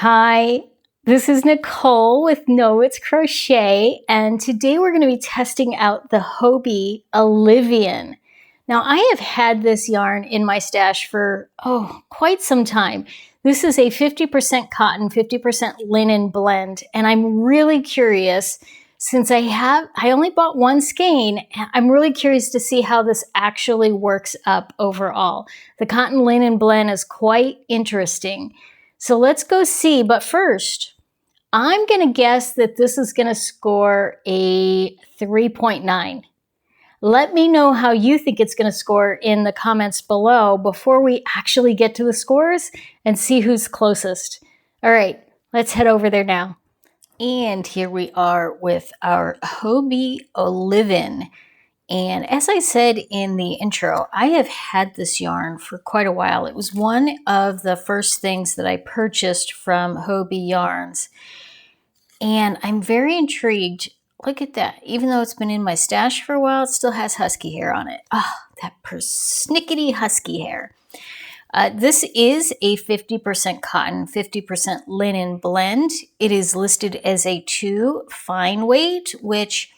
Hi, this is Nicole with Know It's Crochet, and today we're going to be testing out the Hobbii Olivian. Now, I have had this yarn in my stash for, quite some time. This is a 50% cotton, 50% linen blend, and I'm really curious, since I only bought one skein, I'm really curious to see how this actually works up overall. The cotton linen blend is quite interesting. So let's go see, but first, I'm going to guess that this is going to score a 3.9. Let me know how you think it's going to score in the comments below before we actually get to the scores and see who's closest. All right, let's head over there now. And here we are with our Hobbii Olivin. And as I said in the intro, I have had this yarn for quite a while. It was one of the first things that I purchased from Hobbii Yarns. And I'm very intrigued. Look at that. Even though it's been in my stash for a while, it still has husky hair on it. Oh, that persnickety husky hair. This is a 50% cotton, 50% linen blend. It is listed as a 2 fine weight, which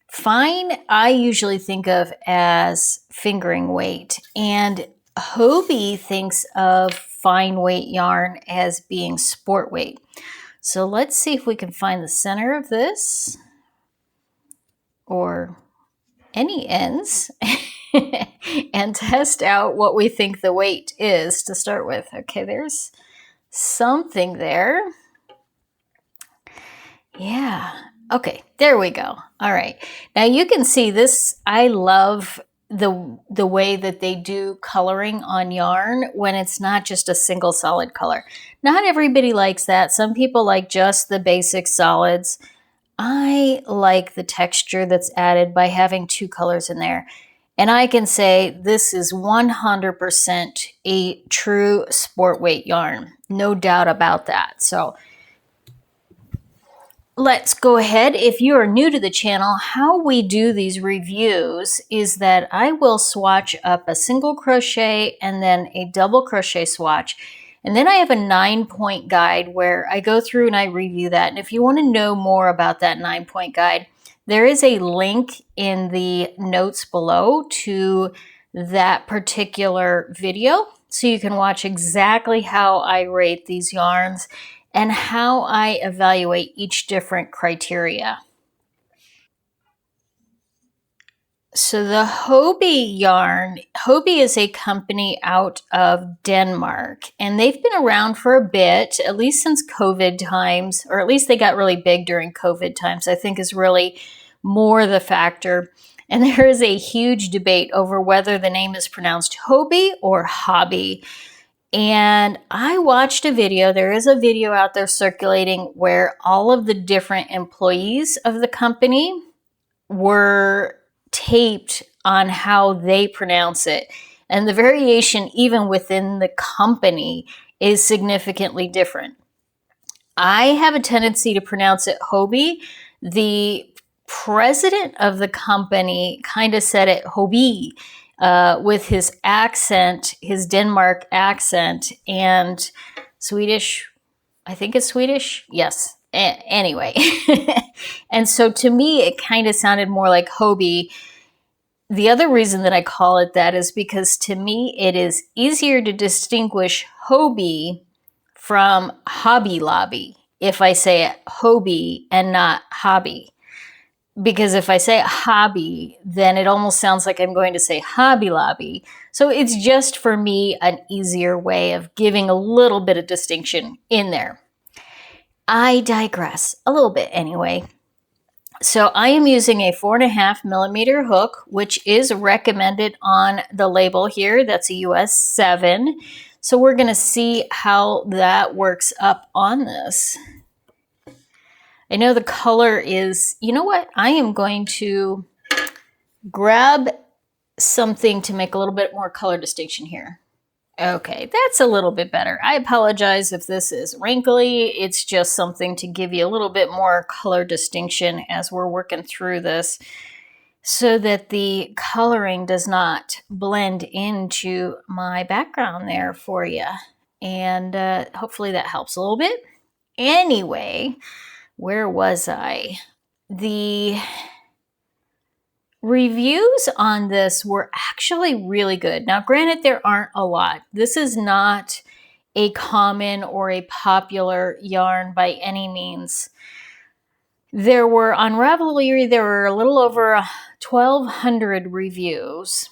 fine, I usually think of as fingering weight, and Hobbii thinks of fine weight yarn as being sport weight. So let's see if we can find the center of this, or any ends, and test out what we think the weight is to start with. Okay, there's something there. Yeah. Okay, there we go. All right. Now you can see this. I love the way that they do coloring on yarn when it's not just a single solid color. Not everybody likes that. Some people like just the basic solids. I like the texture that's added by having 2 colors in there. And I can say this is 100% a true sport weight yarn. No doubt about that. So let's go ahead. If you are new to the channel, how we do these reviews is that I will swatch up a single crochet and then a double crochet swatch. And then I have a 9-point guide where I go through and I review that. And if you want to know more about that 9-point guide, there is a link in the notes below to that particular video. So you can watch exactly how I rate these yarns and how I evaluate each different criteria. So the Hobbii yarn, Hobbii is a company out of Denmark, and they've been around for a bit, at least since COVID times, or at least they got really big during COVID times, I think is really more the factor. And there is a huge debate over whether the name is pronounced Hobbii or Hobby. And I watched a video, there is a video out there circulating where all of the different employees of the company were taped on how they pronounce it. And the variation even within the company is significantly different. I have a tendency to pronounce it Hobie. The president of the company kind of said it Hobie. With his accent, his Denmark accent, and Swedish, I think it's Swedish, yes, anyway. And so to me, it kind of sounded more like Hobie. The other reason that I call it that is because to me, it is easier to distinguish Hobie from Hobby Lobby if I say it Hobie and not Hobby. Because if I say hobby, then it almost sounds like I'm going to say Hobby Lobby. So it's just for me an easier way of giving a little bit of distinction in there. I digress a little bit anyway. So I am using a 4.5 millimeter hook, which is recommended on the label here. That's a US 7. So we're going to see how that works up on this. I know the color is, you know what? I am going to grab something to make a little bit more color distinction here. Okay, that's a little bit better. I apologize if this is wrinkly. It's just something to give you a little bit more color distinction as we're working through this so that the coloring does not blend into my background there for you. And hopefully that helps a little bit. Anyway, where was I? The reviews on this were actually really good. Now, granted, there aren't a lot. This is not a common or a popular yarn by any means. There were, on Ravelry, there were a little over 1,200 reviews,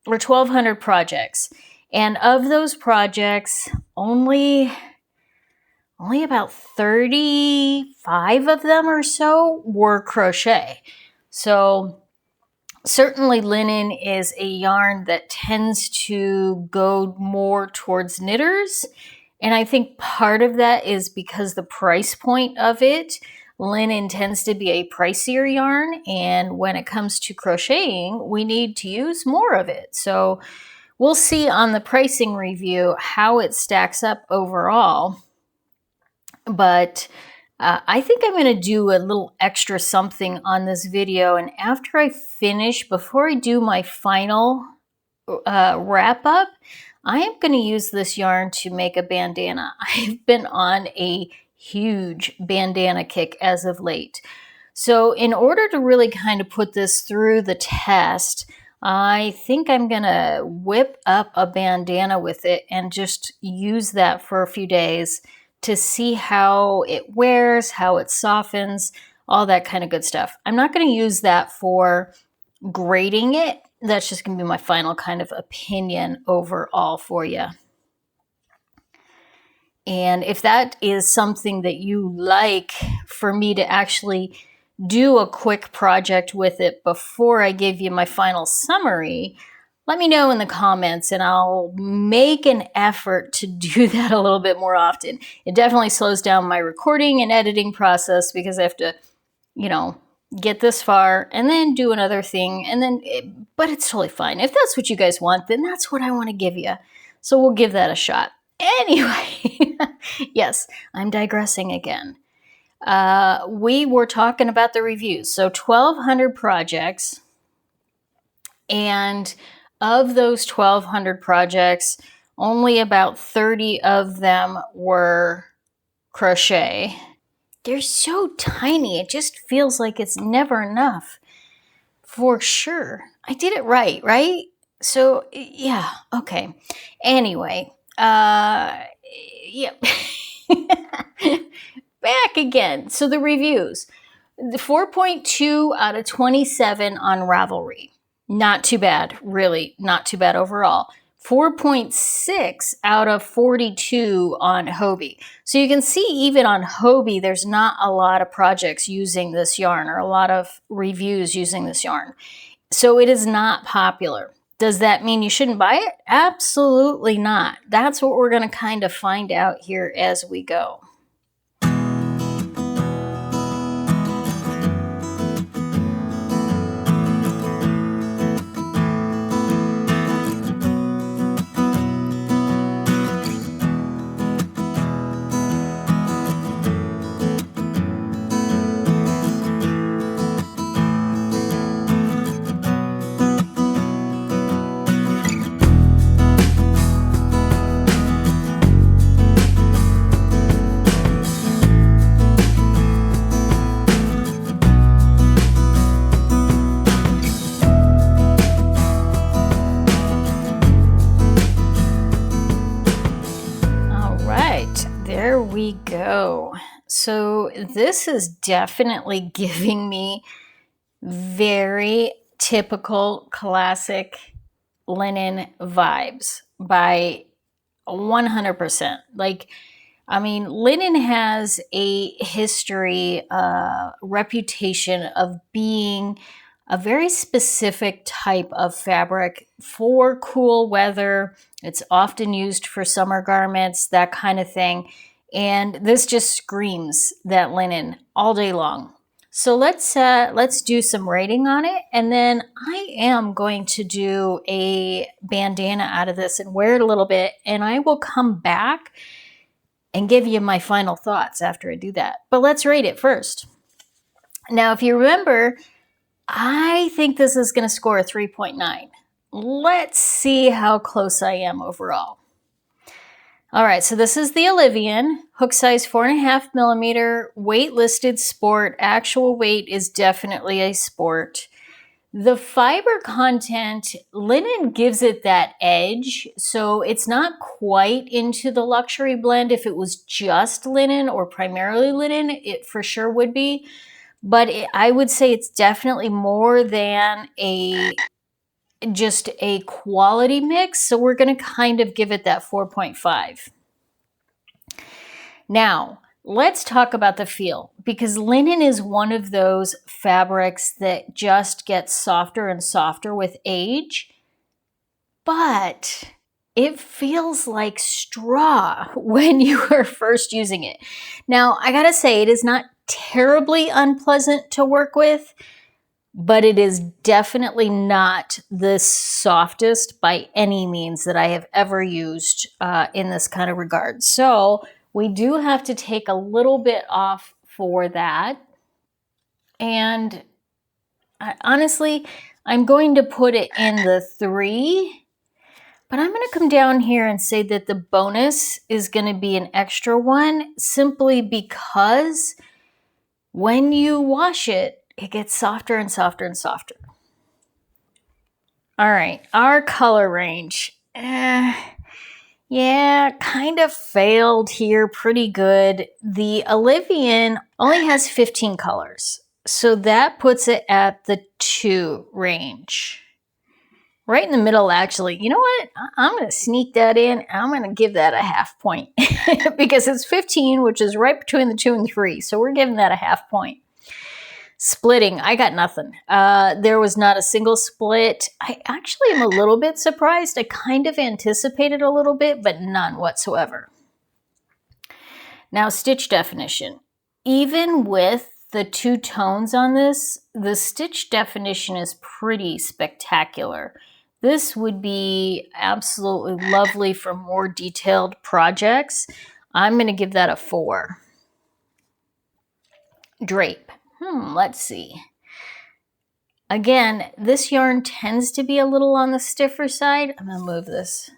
or 1,200 projects. And of those projects, only about 35 of them or so were crochet. So certainly linen is a yarn that tends to go more towards knitters. And I think part of that is because the price point of it. Linen tends to be a pricier yarn, and when it comes to crocheting, we need to use more of it. So we'll see on the pricing review how it stacks up overall. But I think I'm going to do a little extra something on this video, and after I finish, before I do my final wrap up, I am going to use this yarn to make a bandana. I've been on a huge bandana kick as of late. So in order to really kind of put this through the test, I think I'm going to whip up a bandana with it and just use that for a few days to see how it wears, how it softens, all that kind of good stuff. I'm not going to use that for grading it. That's just going to be my final kind of opinion overall for you. And if that is something that you like for me to actually do a quick project with it before I give you my final summary, let me know in the comments and I'll make an effort to do that a little bit more often. It definitely slows down my recording and editing process because I have to, get this far and then do another thing but it's totally fine. If that's what you guys want, then that's what I want to give you. So we'll give that a shot. Anyway, yes, I'm digressing again. We were talking about the reviews. So 1,200 projects, and of those 1,200 projects, only about 30 of them were crochet. They're so tiny, it just feels like it's never enough. For sure. I did it right? So, yeah, okay. Anyway, yep. Back again. So the reviews. The 4.2 out of 27 on Ravelry. Not too bad, really. Not too bad overall. 4.6 out of 42 on Hobie. So you can see even on Hobie, there's not a lot of projects using this yarn or a lot of reviews using this yarn. So it is not popular. Does that mean you shouldn't buy it? Absolutely not. That's what we're going to kind of find out here as we go. There we go. So this is definitely giving me very typical classic linen vibes by 100%. Linen has a history, reputation of being a very specific type of fabric for cool weather. It's often used for summer garments, that kind of thing. And this just screams that linen all day long. So let's do some rating on it. And then I am going to do a bandana out of this and wear it a little bit. And I will come back and give you my final thoughts after I do that. But let's rate it first. Now, if you remember, I think this is going to score a 3.9. Let's see how close I am overall. All right, so this is the Olivian, hook size 4.5 millimeter, weight listed sport. Actual weight is definitely a sport. The fiber content, linen gives it that edge, so it's not quite into the luxury blend. If it was just linen or primarily linen, it for sure would be. But I would say it's definitely more than just a quality mix, so we're going to kind of give it that 4.5. Now, let's talk about the feel, because linen is one of those fabrics that just gets softer and softer with age, but it feels like straw when you are first using it. Now, I gotta say, it is not terribly unpleasant to work with, but it is definitely not the softest by any means that I have ever used in this kind of regard. So we do have to take a little bit off for that. And honestly, I'm going to put it in the 3, but I'm going to come down here and say that the bonus is going to be an extra 1, simply because when you wash it, it gets softer and softer and softer. All right, our color range. Yeah, kind of failed here pretty good. The Olivian only has 15 colors, so that puts it at the 2 range. Right in the middle, actually. You know what? I'm going to sneak that in. I'm going to give that a half point because it's 15, which is right between the 2 and 3, so we're giving that a half point. Splitting, I got nothing. There was not a single split. I actually am a little bit surprised. I kind of anticipated a little bit, but none whatsoever. Now, stitch definition. Even with the 2 tones on this, the stitch definition is pretty spectacular. This would be absolutely lovely for more detailed projects. I'm going to give that a 4. Drape. Let's see. Again, this yarn tends to be a little on the stiffer side. I'm going to move this.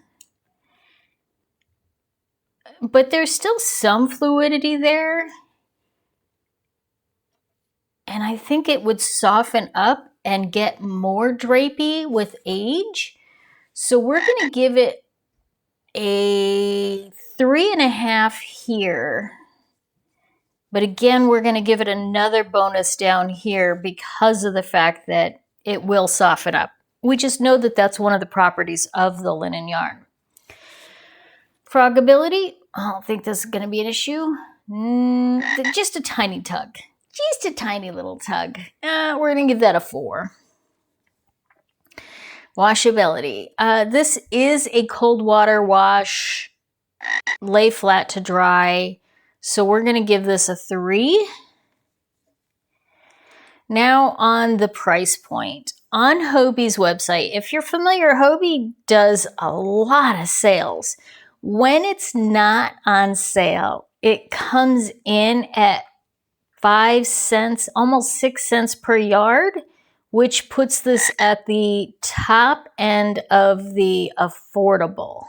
But there's still some fluidity there. And I think it would soften up and get more drapey with age. So we're going to give it a 3.5 here. But again, we're going to give it another bonus down here because of the fact that it will soften up. We just know that that's one of the properties of the linen yarn. Frogability, I don't think this is going to be an issue. Just a tiny tug. Just a tiny little tug. We're going to give that a 4. Washability. This is a cold water wash, lay flat to dry. So we're going to give this a 3. Now on the price point. On Hobie's website, if you're familiar, Hobie does a lot of sales. When it's not on sale, it comes in at 5 cents, almost 6 cents per yard, which puts this at the top end of the affordable.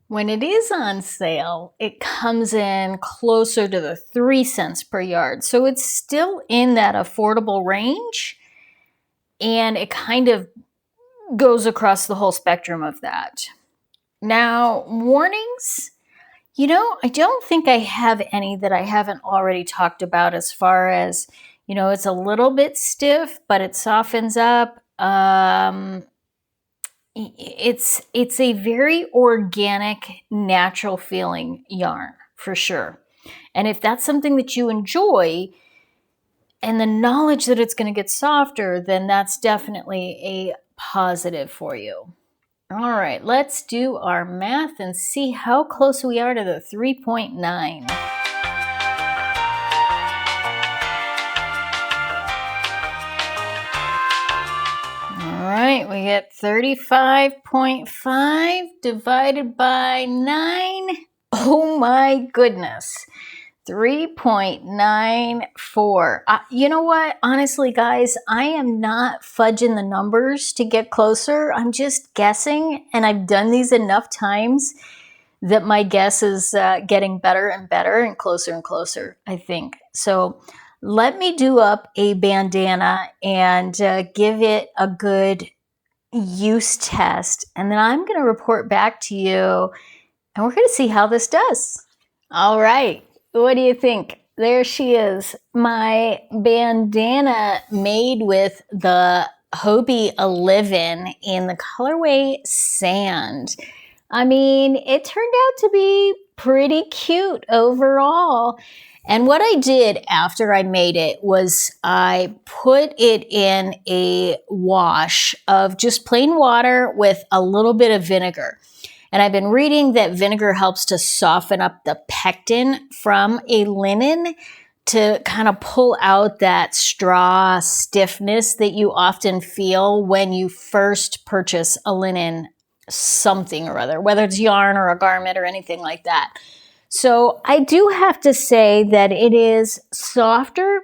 When it is on sale, it comes in closer to the 3 cents per yard. So it's still in that affordable range, and it kind of goes across the whole spectrum of that. Now, warnings. You know, I don't think I have any that I haven't already talked about as far as, you know, it's a little bit stiff, but it softens up. It's a very organic, natural feeling yarn for sure. And if that's something that you enjoy and the knowledge that it's going to get softer, then that's definitely a positive for you. All right, let's do our math and see how close we are to the 3.9. All right, we get 35.5 divided by 9. Oh my goodness. 3.94. You know what? Honestly, guys, I am not fudging the numbers to get closer. I'm just guessing, and I've done these enough times that my guess is getting better and better and closer, I think. So let me do up a bandana and give it a good use test. And then I'm going to report back to you and we're going to see how this does. All right. What do you think? There she is. My bandana made with the Hobbii Olivin in the colorway Sand. I mean, it turned out to be pretty cute overall. And what I did after I made it was I put it in a wash of just plain water with a little bit of vinegar. And I've been reading that vinegar helps to soften up the pectin from a linen to kind of pull out that straw stiffness that you often feel when you first purchase a linen something or other, whether it's yarn or a garment or anything like that. So I do have to say that it is softer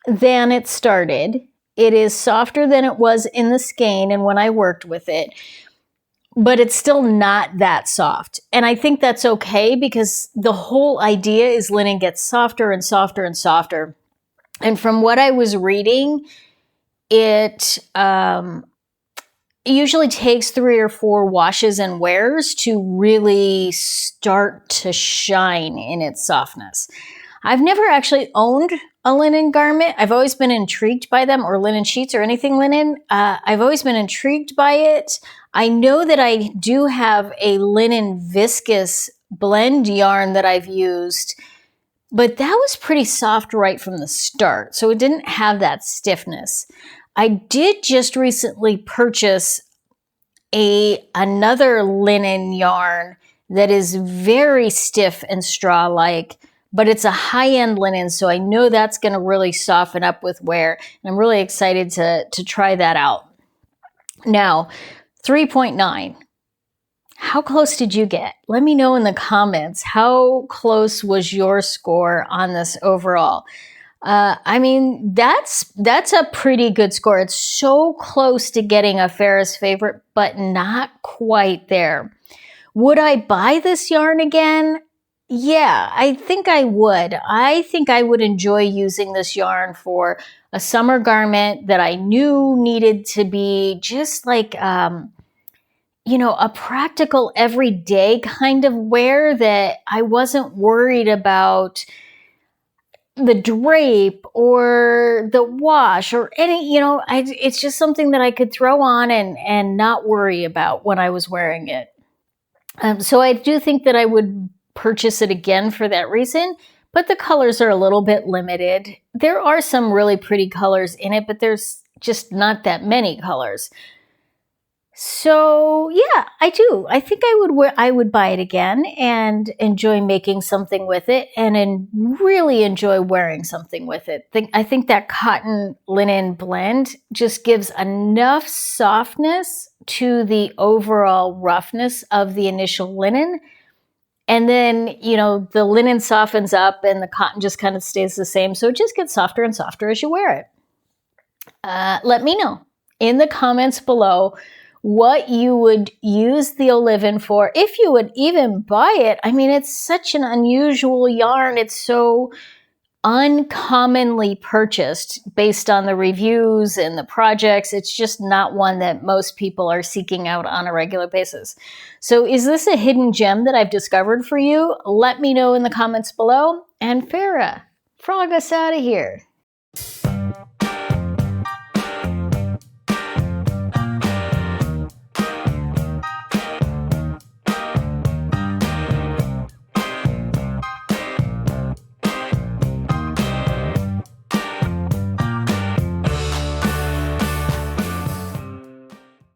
than it started. It is softer than it was in the skein and when I worked with it, but it's still not that soft. And I think that's okay because the whole idea is linen gets softer and softer and softer. And from what I was reading, it usually takes 3 or 4 washes and wears to really start to shine in its softness. I've never actually owned a linen garment. I've always been intrigued by them, or linen sheets or anything linen. I've always been intrigued by it. I know that I do have a linen viscose blend yarn that I've used, but that was pretty soft right from the start. So it didn't have that stiffness. I did just recently purchase another linen yarn that is very stiff and straw-like, but it's a high-end linen, so I know that's going to really soften up with wear. And I'm really excited to try that out. Now, 3.9. How close did you get? Let me know in the comments. How close was your score on this overall? I mean, that's a pretty good score. It's so close to getting a Ferris favorite, but not quite there. Would I buy this yarn again? Yeah, I think I would. I think I would enjoy using this yarn for a summer garment that I knew needed to be just like, you know, a practical everyday kind of wear that I wasn't worried about the drape or the wash or any, you know, it's just something that I could throw on and not worry about when I was wearing it. So I do think that I would purchase it again for that reason, but the colors are a little bit limited. There are some really pretty colors in it, but there's just not that many colors. So yeah, I do. I think I would buy it again and enjoy making something with it and really enjoy wearing something with it. I think that cotton linen blend just gives enough softness to the overall roughness of the initial linen. And then, you know, the linen softens up and the cotton just kind of stays the same. So it just gets softer and softer as you wear it. Let me know in the comments below what you would use the Olivin for, if you would even buy it. I mean, it's such an unusual yarn. It's so uncommonly purchased based on the reviews and the projects. It's just not one that most people are seeking out on a regular basis. So is this a hidden gem that I've discovered for you? Let me know in the comments below. And Farah, frog us out of here.